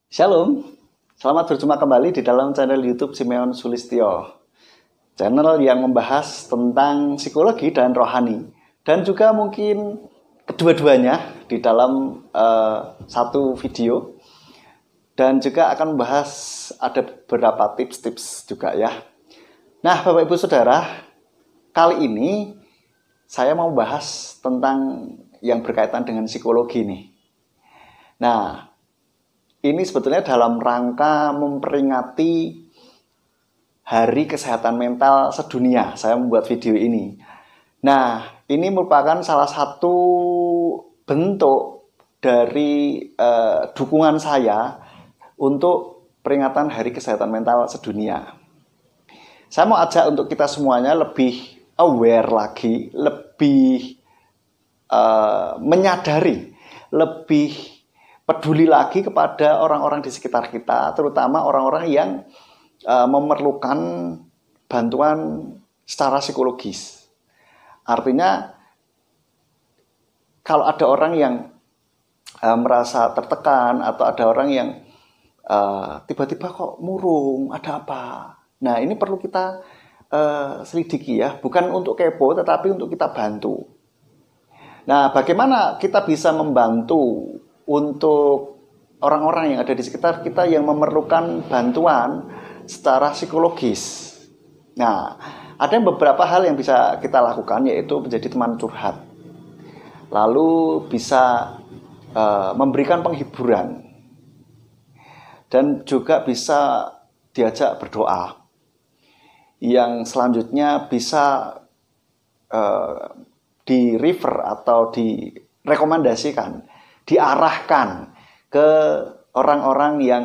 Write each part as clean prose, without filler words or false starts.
Shalom, selamat berjumpa kembali di dalam channel YouTube Simeon Sulistyo. Channel yang membahas tentang psikologi dan rohani. Dan juga mungkin kedua-duanya di dalam satu video. Dan juga akan membahas ada beberapa tips-tips juga ya. Nah Bapak Ibu Saudara, kali ini saya mau bahas tentang yang berkaitan dengan psikologi nih. Nah, ini sebetulnya dalam rangka memperingati Hari Kesehatan Mental Sedunia. Saya membuat video ini. Nah, ini merupakan salah satu bentuk dari dukungan saya untuk peringatan Hari Kesehatan Mental Sedunia. Saya mau ajak untuk kita semuanya lebih aware lagi, lebih menyadari, lebih peduli lagi kepada orang-orang di sekitar kita, terutama orang-orang yang memerlukan bantuan secara psikologis. Artinya, kalau ada orang yang merasa tertekan atau ada orang yang tiba-tiba kok murung, ada apa? Nah, ini perlu kita selidiki ya, bukan untuk kepo, tetapi untuk kita bantu. Nah, bagaimana kita bisa membantu untuk orang-orang yang ada di sekitar kita yang memerlukan bantuan secara psikologis? Nah, ada beberapa hal yang bisa kita lakukan, yaitu menjadi teman curhat. Lalu bisa memberikan penghiburan. Dan juga bisa diajak berdoa. Yang selanjutnya bisa di-refer atau direkomendasikan, diarahkan ke orang-orang yang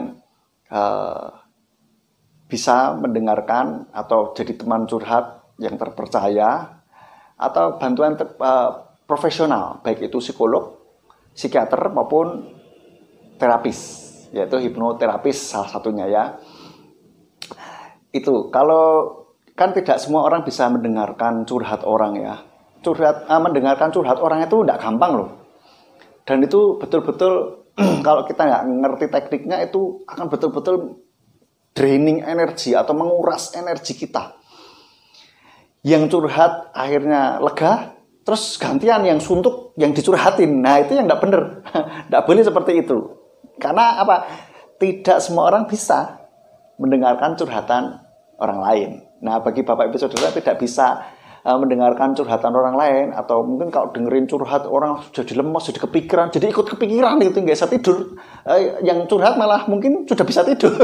bisa mendengarkan atau jadi teman curhat yang terpercaya atau bantuan profesional, baik itu psikolog, psikiater maupun terapis, yaitu hipnoterapis salah satunya ya. Itu kalau kan tidak semua orang bisa mendengarkan curhat orang ya. Mendengarkan curhat orang itu tidak gampang loh. Dan itu betul-betul kalau kita nggak ngerti tekniknya itu akan betul-betul draining energi atau menguras energi kita. Yang curhat akhirnya lega, terus gantian yang suntuk, yang dicurhatin. Nah itu yang nggak benar. Nggak boleh seperti itu. Karena apa? Tidak semua orang bisa mendengarkan curhatan orang lain. Nah bagi Bapak Ibu Saudara tidak bisa mendengarkan curhatan orang lain, atau mungkin kalau dengerin curhat orang jadi lemas, jadi kepikiran, jadi ikut kepikiran gitu, nggak bisa tidur. Yang curhat malah mungkin sudah bisa tidur.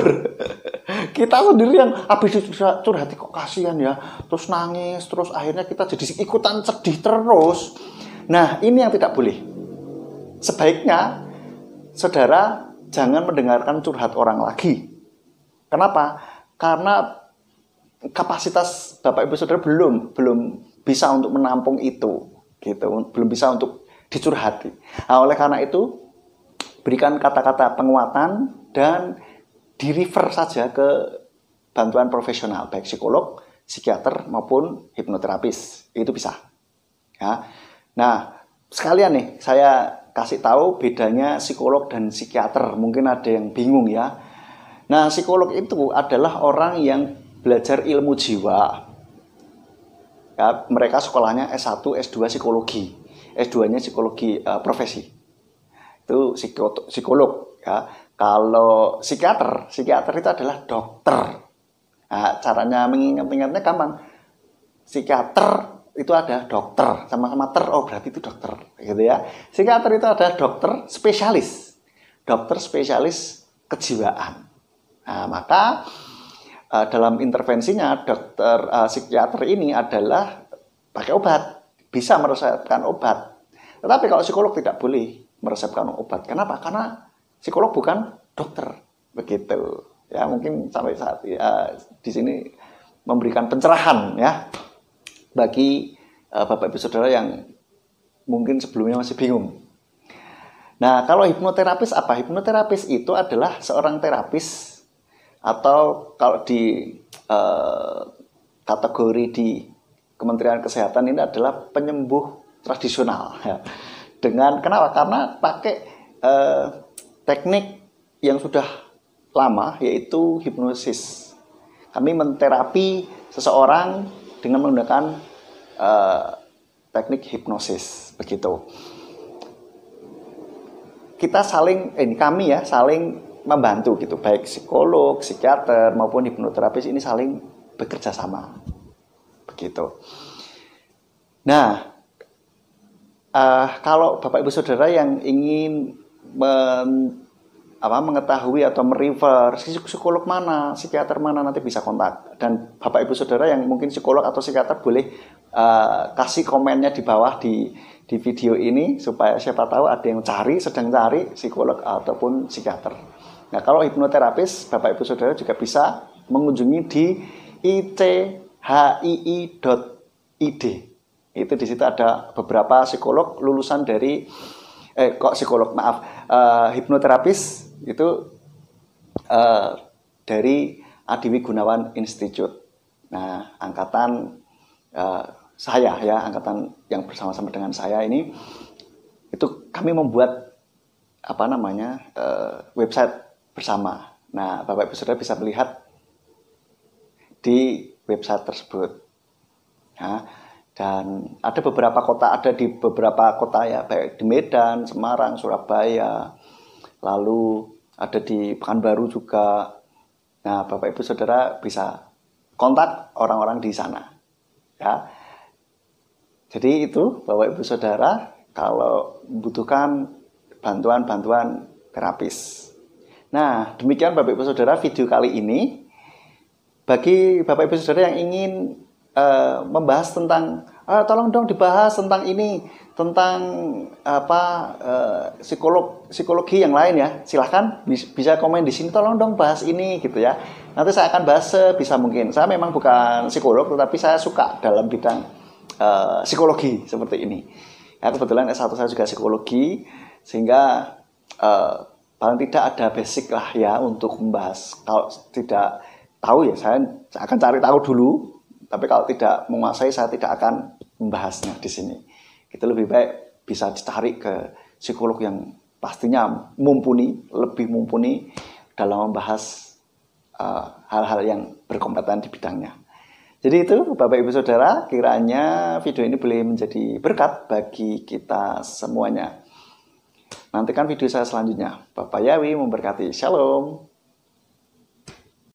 Kita sendiri yang habis curhat kok kasihan ya, terus nangis, terus akhirnya kita jadi ikutan sedih terus. Nah ini yang tidak boleh. Sebaiknya saudara jangan mendengarkan curhat orang lagi. Kenapa? Karena kapasitas Bapak Ibu Saudara belum bisa untuk menampung itu, gitu, belum bisa untuk dicurhati. Nah, oleh karena itu berikan kata-kata penguatan dan di-refer saja ke bantuan profesional, baik psikolog, psikiater maupun hipnoterapis. Itu bisa. Ya. Nah, sekalian nih saya kasih tahu bedanya psikolog dan psikiater. Mungkin ada yang bingung ya. Nah, psikolog itu adalah orang yang belajar ilmu jiwa. Ya, mereka sekolahnya S1, S2 psikologi. S2-nya psikologi profesi. Itu psikolog ya. Kalau psikiater itu adalah dokter. Nah, caranya mengingat-ingatnya gampang. Psikiater itu ada dokter, sama-sama berarti itu dokter, gitu ya. Psikiater itu ada dokter spesialis. Dokter spesialis kejiwaan. Nah, maka dalam intervensinya dokter psikiater ini adalah pakai obat, bisa meresepkan obat. Tetapi kalau psikolog tidak boleh meresepkan obat. Kenapa? Karena psikolog bukan dokter, begitu. Ya mungkin sampai saat di sini memberikan pencerahan ya bagi Bapak Ibu Saudara yang mungkin sebelumnya masih bingung. Nah, kalau hipnoterapis apa? Hipnoterapis itu adalah seorang terapis, atau kalau di kategori di Kementerian Kesehatan ini adalah penyembuh tradisional ya. Kenapa? Karena pakai teknik yang sudah lama, yaitu hipnosis. Kami menterapi seseorang dengan menggunakan teknik hipnosis, begitu. Kita kami ya saling membantu gitu, baik psikolog, psikiater maupun hipnoterapis ini saling bekerja sama, begitu. Nah, kalau Bapak Ibu Saudara yang ingin mengetahui atau merefer psikolog mana, psikiater mana, nanti bisa kontak. Dan Bapak Ibu Saudara yang mungkin psikolog atau psikiater boleh kasih komennya di bawah di video ini, supaya siapa tahu ada yang sedang cari psikolog ataupun psikiater. Nah, kalau hipnoterapis, Bapak Ibu Saudara juga bisa mengunjungi di ichii.id. Itu di situ ada beberapa psikolog lulusan dari hipnoterapis itu dari Adiwi Gunawan Institute. Nah, angkatan angkatan yang bersama-sama dengan saya ini, itu kami membuat website bersama. Nah, Bapak Ibu Saudara bisa melihat di website tersebut. Nah, dan ada di beberapa kota ya, baik di Medan, Semarang, Surabaya, lalu ada di Pekanbaru juga. Nah, Bapak Ibu Saudara bisa kontak orang-orang di sana. Ya. Jadi itu Bapak Ibu Saudara kalau membutuhkan bantuan terapis. Nah, demikian Bapak Ibu Saudara video kali ini. Bagi Bapak Ibu Saudara yang ingin membahas tentang tolong dong dibahas tentang ini, tentang psikologi yang lain ya, silahkan bisa komen di sini, tolong dong bahas ini gitu ya. Nanti saya akan bahas sebisa mungkin. Saya memang bukan psikolog, tetapi saya suka dalam bidang psikologi seperti ini. Ya, kebetulan S1 saya juga psikologi, sehingga paling tidak ada basic lah ya untuk membahas. Kalau tidak tahu ya saya akan cari tahu dulu, tapi kalau tidak menguasai saya tidak akan membahasnya di sini. Itu lebih baik bisa ditarik ke psikolog yang pastinya lebih mumpuni dalam membahas hal-hal yang berkompeten di bidangnya. Jadi itu Bapak Ibu Saudara, kiranya video ini boleh menjadi berkat bagi kita semuanya. Nantikan video saya selanjutnya. Bapak Yawi memberkati. Shalom.